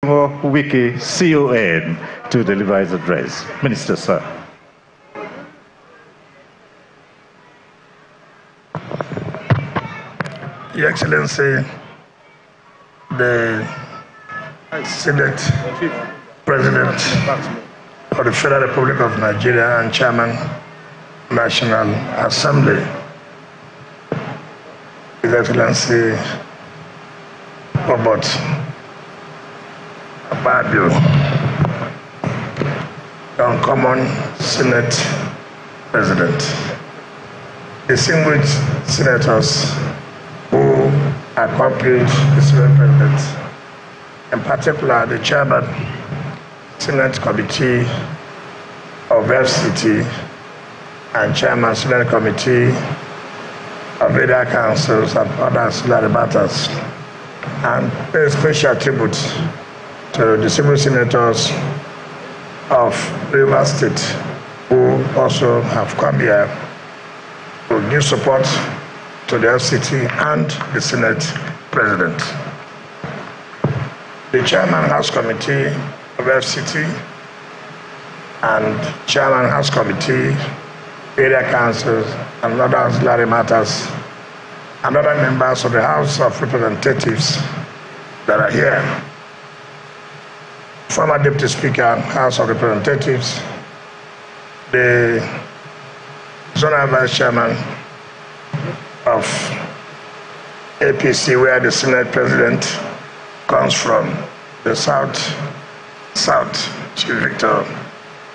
Wike, CON, to deliver his address. Minister, sir. Your Excellency, the Senate President of the Federal Republic of Nigeria and Chairman, National Assembly, His Excellency Robert Ababio, Uncommon Senate President, distinguished senators who accompanied the Senate President, in particular the Chairman, Senate Committee of FCT and Chairman, Senate Committee of Media Councils and other ancillary matters, and pay special tribute to the civil senators of Rivers State who also have come here to give support to the FCT and the Senate President. The Chairman House Committee of FCT and Chairman House Committee, Area Councils and other ancillary matters, and other members of the House of Representatives that are here. Former Deputy Speaker, House of Representatives, the Zonal Vice Chairman of APC, where the Senate President comes from, the South, Chief Victor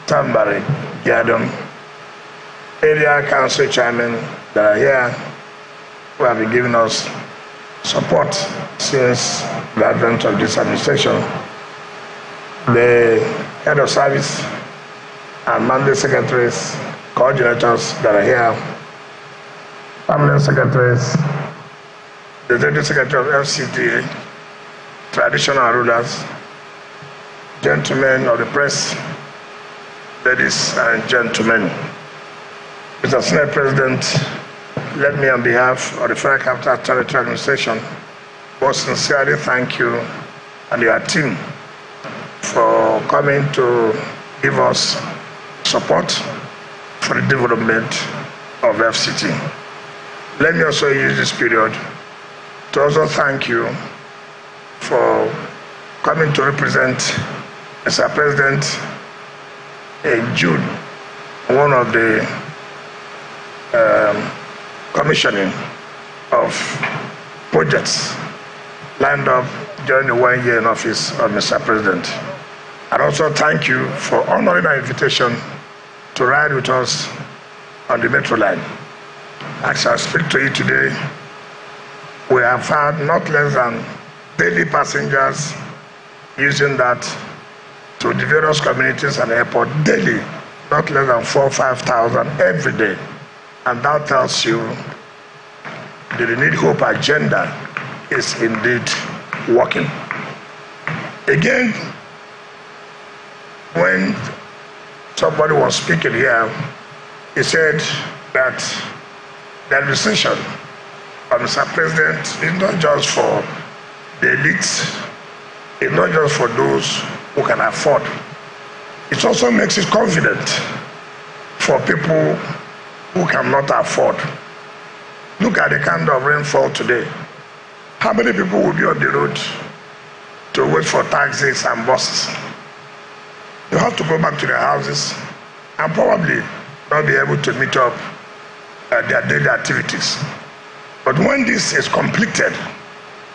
Tambari Yadom, Area Council Chairman that are here, who have been giving us support since the advent of this administration, the Head of Service and Mandate Secretaries, coordinators that are here, Permanent Secretaries, the Deputy Secretary of FCT, traditional rulers, gentlemen of the press, ladies and gentlemen. Mr. Senate President, let me on behalf of the Federal Capital Territory Administration most sincerely thank you and your team for coming to give us support for the development of FCT. Let me also use this period to also thank you for coming to represent Mr. President in June, one of the commissioning of projects lined up during the 1 year in office of Mr. President. And also thank you for honoring our invitation to ride with us on the Metro line. As I speak to you today, we have had not less than daily passengers using that to the various communities and airport daily, not less than 4,000 or 5,000 every day. And that tells you the renewed hope agenda is indeed working. Again, when somebody was speaking here, he said that the administration of Mr. President is not just for the elites, it's not just for those who can afford. It also makes it confident for people who cannot afford. Look at the kind of rainfall today. How many people will be on the road to wait for taxis and buses? You have to go back to their houses and probably not be able to meet up their daily activities. But when this is completed,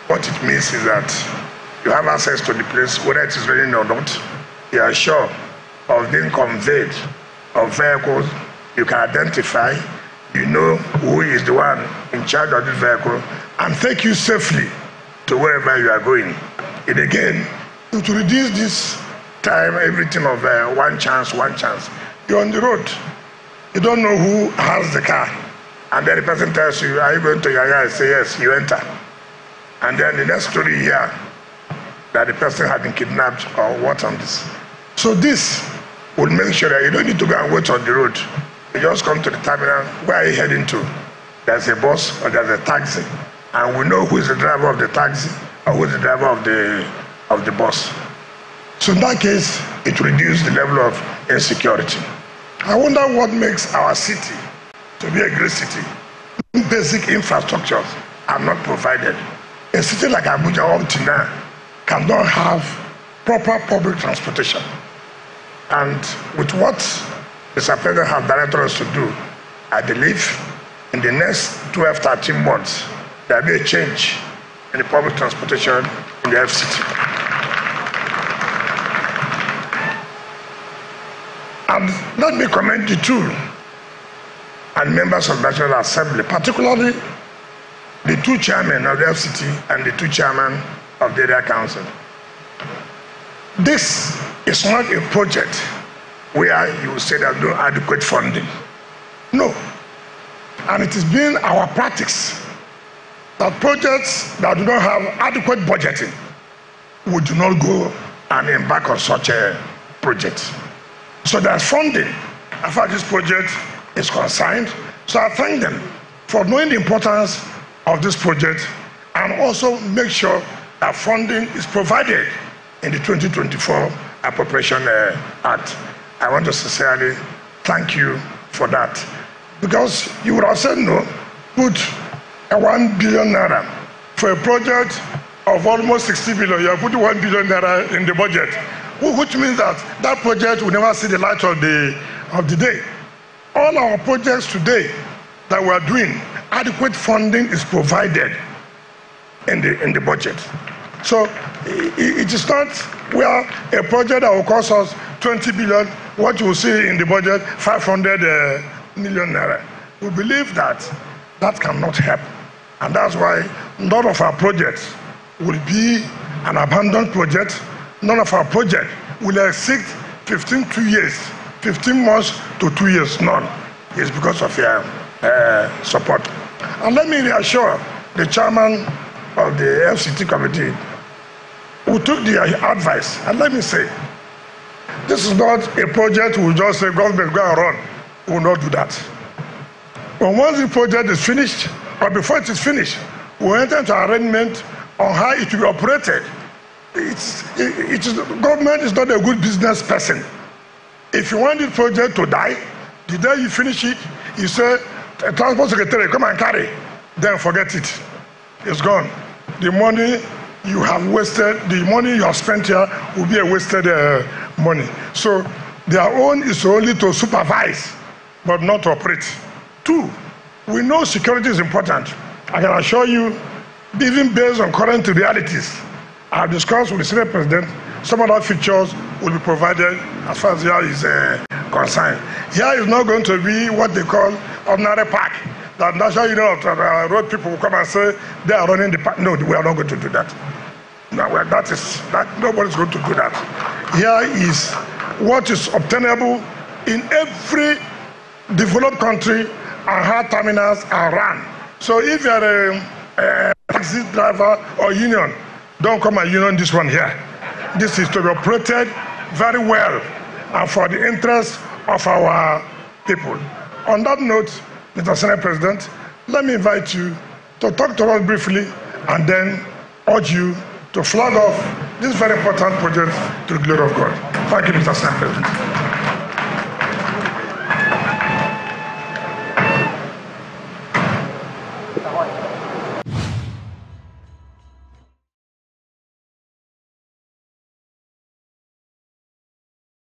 what it means is that you have access to the place, whether it is raining or not. You are sure of being conveyed of vehicles you can identify. You know who is the one in charge of this vehicle and take you safely to wherever you are going. And again, to reduce this time, everything of one chance. You're on the road. You don't know who has the car. And then the person tells you, are you going to Yaya? I say, yes, you enter. And then the next story here, that the person had been kidnapped or what on this. So this will make sure that you don't need to go and wait on the road. You just come to the terminal. Where are you heading to? There's a bus or there's a taxi. And we know who is the driver of the taxi or who is the driver of the bus. So in that case, it reduces the level of insecurity. I wonder what makes our city to be a great city. Basic infrastructures are not provided. A city like Abuja up to now cannot have proper public transportation. And with what Mr. President has directed us to do, I believe in the next 12-13 months, there will be a change in the public transportation in the FCT. And let me commend the two and members of the National Assembly, particularly the two chairmen of the FCT and the two chairmen of the area council. This is not a project where you say there's no adequate funding. No. And it has been our practice that projects that do not have adequate budgeting, we do not go and embark on such a project. So there's funding as far as this project is concerned. So I thank them for knowing the importance of this project and also make sure that funding is provided in the 2024 Appropriation Act. I want to sincerely thank you for that. Because you would have said no, put a 1 billion naira for a project of almost 60 billion. You have put 1 billion naira in the budget, which means that that project will never see the light of the day. All our projects today that we are doing, adequate funding is provided in the budget. So it is not where a project that will cost us 20 billion, what you will see in the budget, 500 million naira. We believe that that cannot help. And that's why none of our projects will be an abandoned project. None of our projects will exceed 15 months to 2 years. None. It's because of your support. And let me reassure the chairman of the FCT committee who took the advice. And let me say, this is not a project we will just say, government, go and run. We will not do that. But once the project is finished, or before it is finished, we enter into arrangement on how it will be operated. Government is not a good business person. If you want the project to die, the day you finish it, you say, transport secretary, come and carry. Then forget it. It's gone. The money you have wasted, the money you have spent here will be a wasted money. So their own is only to supervise, but not to operate. Two, we know security is important. I can assure you, even based on current realities, I have discussed with the Senate President, some other features will be provided as far as here is concerned. Here is not going to be what they call ordinary park. That National Union of Road people will come and say they are running the park. No, we are not going to do that. No, nobody's going to do that. Here is what is obtainable in every developed country, and how terminals are run. So if you are a taxi driver or union, don't come and union this one here. This is to be operated very well and for the interest of our people. On that note, Mr. Senate President, let me invite you to talk to us briefly and then urge you to flag off this very important project to the glory of God. Thank you, Mr. Senate President.